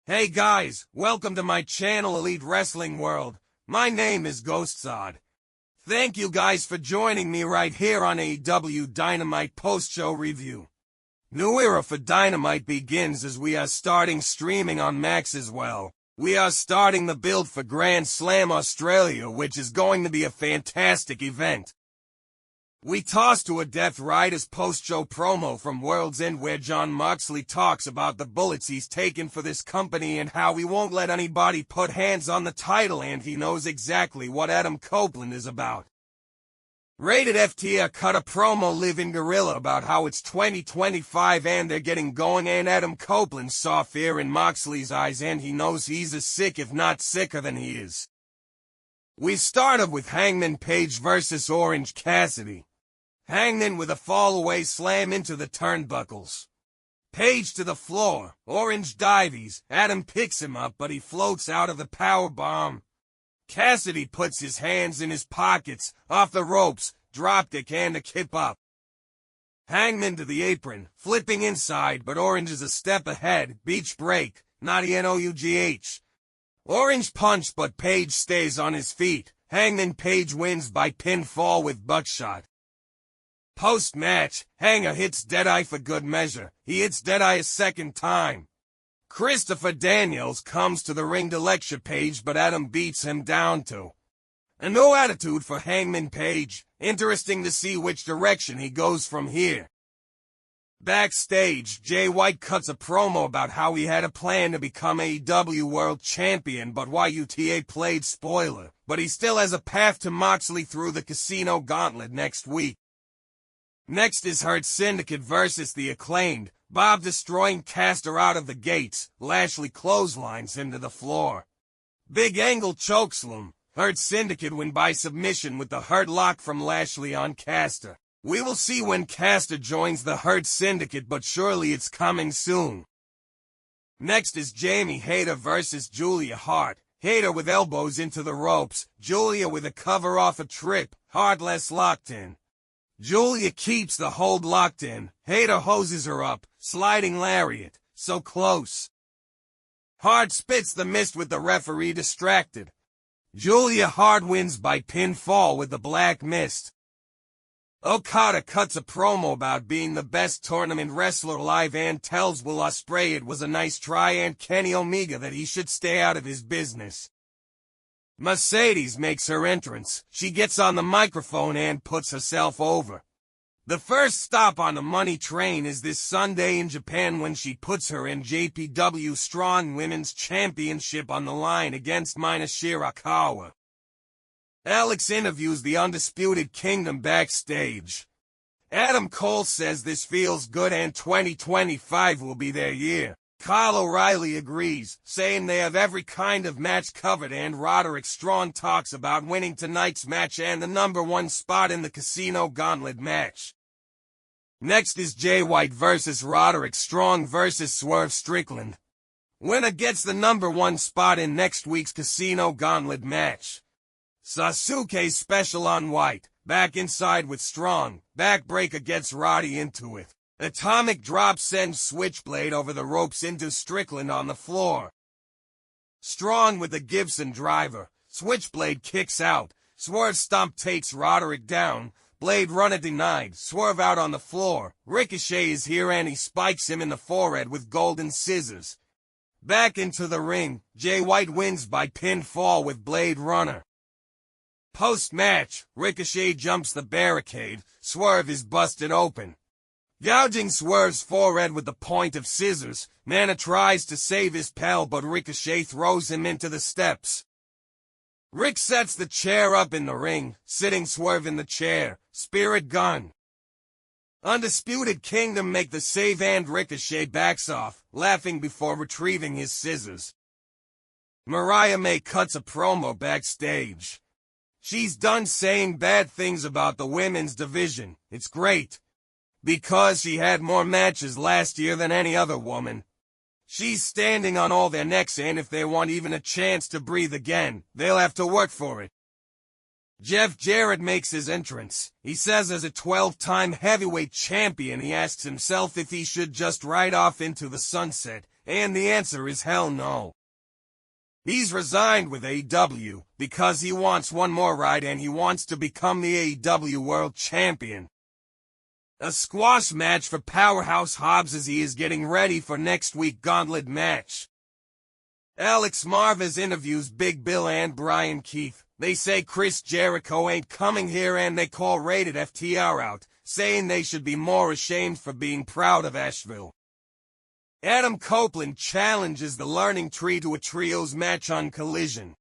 Hey guys, welcome to my channel Elite Wrestling World. My name is GhostSaad. Thank you guys for joining me right here on AEW Dynamite post-show review. New era for Dynamite begins as we are starting streaming on Max as well. We are starting the build for Grand Slam Australia, which is going to be a fantastic event. We toss to a DeathRiders post-show promo from World's End where Jon Moxley talks about the bullets he's taken for this company and how he won't let anybody put hands on the title and he knows exactly what Adam Copeland is about. Rated FTR cut a promo Living Gorilla about how it's 2025 and they're getting going and Adam Copeland saw fear in Moxley's eyes and he knows he's as sick if not sicker than he is. We started with Hangman Page versus Orange Cassidy. Hangman with a fall-away slam into the turnbuckles. Page to the floor, Orange dives, Adam picks him up but he floats out of the powerbomb. Cassidy puts his hands in his pockets, off the ropes, dropkick and a kip up. Hangman to the apron, flipping inside but Orange is a step ahead, beach break, not ENOUGH. Orange punch but Page stays on his feet, Hangman Page wins by pinfall with buckshot. Post-match, Hanger hits Deadeye for good measure. He hits Deadeye a second time. Christopher Daniels comes to the ring to lecture Page, but Adam beats him down to a no attitude for Hangman Page. Interesting to see which direction he goes from here. Backstage, Jay White cuts a promo about how he had a plan to become AEW World Champion, but YUTA played spoiler. But he still has a path to Moxley through the Casino Gauntlet next week. Next is Hurt Syndicate versus the Acclaimed. Bob destroying Caster out of the gates. Lashley clotheslines him to the floor. Big Angle chokeslam. Hurt Syndicate win by submission with the Hurt Lock from Lashley on Caster. We will see when Caster joins the Hurt Syndicate, but surely it's coming soon. Next is Jamie Hayter versus Julia Hart. Hayter with elbows into the ropes. Julia with a cover off a trip. Hart less locked in. Julia keeps the hold locked in. Hayter hoses her up, sliding lariat. So close. Hart spits the mist with the referee distracted. Julia Hart wins by pinfall with the black mist. Okada cuts a promo about being the best tournament wrestler alive and tells Will Ospreay it was a nice try and Kenny Omega that he should stay out of his business. Mercedes makes her entrance. She gets on the microphone and puts herself over. The first stop on the money train is this Sunday in Japan when she puts her NJPW Strong Women's Championship on the line against Mina Shirakawa. Alex interviews the Undisputed Kingdom backstage. Adam Cole says this feels good and 2025 will be their year. Kyle O'Reilly agrees, saying they have every kind of match covered, and Roderick Strong talks about winning tonight's match and the #1 spot in the Casino Gauntlet match. Next is Jay White versus Roderick Strong versus Swerve Strickland. Winner gets the #1 spot in next week's Casino Gauntlet match. Sasuke special on White, back inside with Strong, backbreaker gets Roddy into it. Atomic drop sends Switchblade over the ropes into Strickland on the floor. Strong with the Gibson driver. Switchblade kicks out. Swerve stomp takes Roderick down. Blade runner denied. Swerve out on the floor. Ricochet is here and he spikes him in the forehead with golden scissors. Back into the ring. Jay White wins by pinfall with Blade runner. Post-match, Ricochet jumps the barricade. Swerve is busted open. Gouging Swerve's forehead with the point of scissors, Mana tries to save his pal but Ricochet throws him into the steps. Rick sets the chair up in the ring, sitting Swerve in the chair, Spirit Gun. Undisputed Kingdom make the save and Ricochet backs off, laughing before retrieving his scissors. Mariah May cuts a promo backstage. She's done saying bad things about the women's division. It's great. Because she had more matches last year than any other woman. She's standing on all their necks and if they want even a chance to breathe again, they'll have to work for it. Jeff Jarrett makes his entrance. He says as a 12-time heavyweight champion he asks himself if he should just ride off into the sunset. And the answer is hell no. He's resigned with AEW because he wants one more ride and he wants to become the AEW World Champion. A squash match for Powerhouse Hobbs as he is getting ready for next week's Gauntlet match. Alex Marvez interviews Big Bill and Brian Keith. They say Chris Jericho ain't coming here and they call Rated FTR out, saying they should be more ashamed for being proud of Asheville. Adam Copeland challenges the Learning Tree to a trios match on Collision.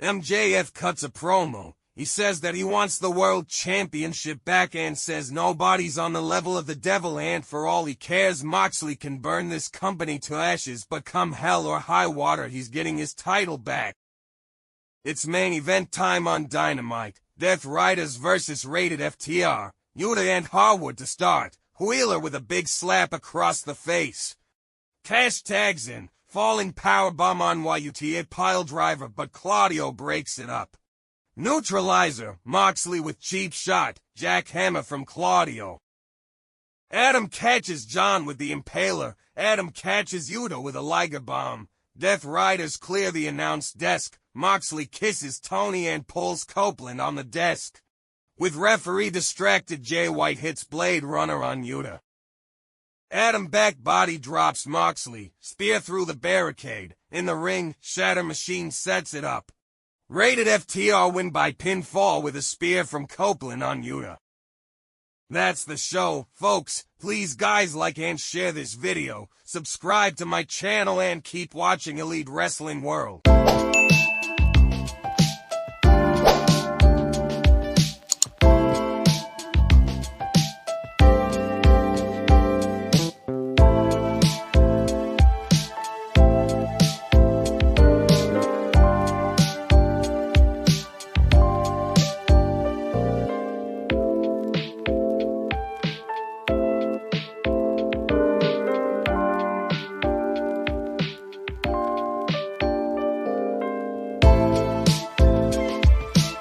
MJF cuts a promo. He says that he wants the World Championship back and says nobody's on the level of the Devil and for all he cares Moxley can burn this company to ashes but come hell or high water he's getting his title back. It's main event time on Dynamite. DeathRiders vs. Rated FTR. Yuta and Harwood to start. Wheeler with a big slap across the face. Cash tags in. Falling powerbomb on YUTA piledriver but Claudio breaks it up. Neutralizer. Moxley with cheap shot. Jackhammer from Claudio. Adam catches John with the Impaler. Adam catches Yuta with a Liger Bomb. DeathRiders clear the announce desk. Moxley kisses Tony and pulls Copeland on the desk. With referee distracted, Jay White hits Blade Runner on Yuta. Adam back body drops Moxley. Spear through the barricade. In the ring, Shatter Machine sets it up. Rated FTR win by pinfall with a spear from Copeland on Yuta. That's the show, folks. Please guys like and share this video. Subscribe to my channel and keep watching Elite Wrestling World.